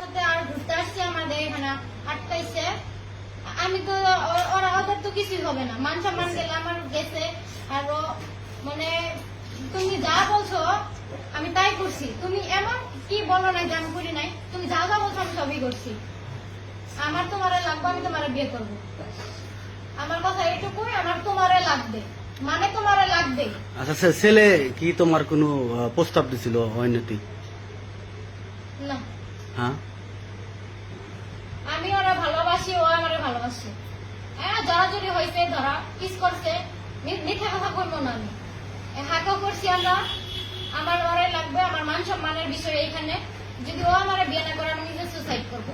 আর ঘুরতে আসছে আমাদের এখানে আটকাইছে। আমি তো ওরা ওদের তো কিছুই হবে না, মান সম্মান গেলে আমার গেছে। আর মানে তুমি যা বলছো আমি তাই করছি। তুমি এমন কি বলো না যে আমি করি নাই, তুমি যা যা বলছো আমি সবই করছি। আমার তোমারে লাগবে, আমি তোমারে বিয়ে করবো। আমার কথা এইটুকুই, আমার তোমারে লাগবে মানে তোমারে লাগবে। আচ্ছা ছেলে কি তোমার কোনো প্রস্তাব দিছিল অন্যতি? না, হ্যাঁ, আমি ওরা ভালোবাসি, ও আমারে ভালোবাসে। হ্যাঁ, জড়াজড়ি হয়েছে, ধরা কিস করছে, মিথ্যা কথা বলবো না। আমি হাঁকাও করছি আমরা। আমার ওরে লাগবে, আমার মান সম্মানের বিষয় এখানে। যদি ও আমারে বিয়ে না করে আমি নিজে সুসাইড করব।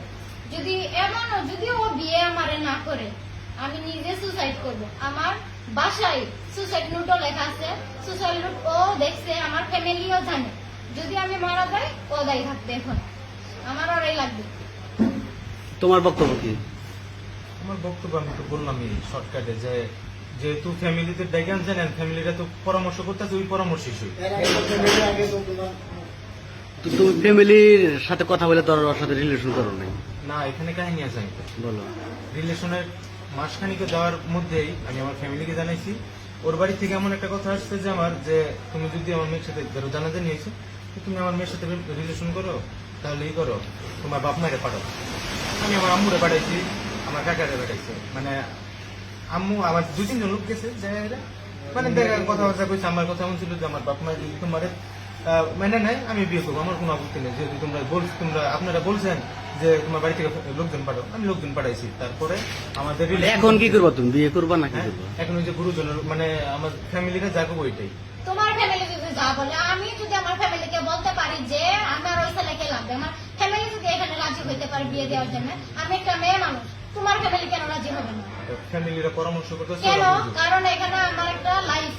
যদি যদি ও বিয়ে আমারে না করে আমি নিজে সুসাইড করব। আমার বাসায় সুসাইড নোটও লেখা আছে, সুসাইড নোট ও দেখছে, আমার ফ্যামিলিও জানে। যদি আমি মারা যাই ও দায়ী থাকবে। এখন আমার ওরাই লাগবে। তোমার বক্তব্য কি? আমার বক্তব্য আমি তো বললামই শর্টকাটে যে যেহেতু ফ্যামিলিতে ডেকে আনছেন, ফ্যামিলিরা তো পরামর্শ করতেছে, ওই পরামর্শই সই। তো তুমি ফ্যামিলির সাথে কথা বলে তোর ওর সাথে রিলেশন করো নাই? না, এখানে কাহিনী আছে। আমি বলো। রিলেশনের মাসখানিকে যাওয়ার মধ্যেই আমি আমার ফ্যামিলিকে জানাইছি। ওর বাড়ি থেকে এমন একটা কথা আসছে যে আমার যে তুমি যদি আমার মেয়ের সাথে ধরো জানাজা নিয়েছো, তুমি আমার মেয়ের সাথে রিলেশন করো, তাহলে এই করো, তোমার বাপ মায়ের পাঠাও। আমি আমার আম্মুরে পাঠাইছি, আমার কাকারে পাঠাইছি। মানে আম্মু আমার দু তিনজন লোক গেছে যে মানে দেখা কথাবার্তা কইছে। আমার কথা এমন ছিল যে আমার বাপ মায়ের যদি তোমার মানে নাই, আমি বিয়ে করবো, আমার কোনো আপত্তি নেই। যেহেতু আপনারা বলছেন যে তোমার বাড়ি থেকে লোকজন পাঠাও, আমি লোকজন পাঠাইছি। তারপরে আমাদের এখন কি করবা, তুমি বিয়ে করবা না কি হ্যাঁ, করবা? এখন ওই যে গুরুজনের মানে আমার ফ্যামিলিটা যাবো ওইটাই। তোমার ফ্যামিলি যদি যা বলে, আমি যদি আমার ফ্যামিলিকে বলতে পারি যে আমার ওই ছেলেকে লাগবে, আমার ফ্যামিলি যদি এখানে রাজি হইতে পারে বিয়ে দেওয়ার জন্য, আমি একটা মেয়ে মানুষ, তোমার ফ্যামিলি কেন রাজি হবে না? ফ্যামিলিরা পরামর্শ করতেছে। কেন? কারণ এখানে আমার একটা লাইফ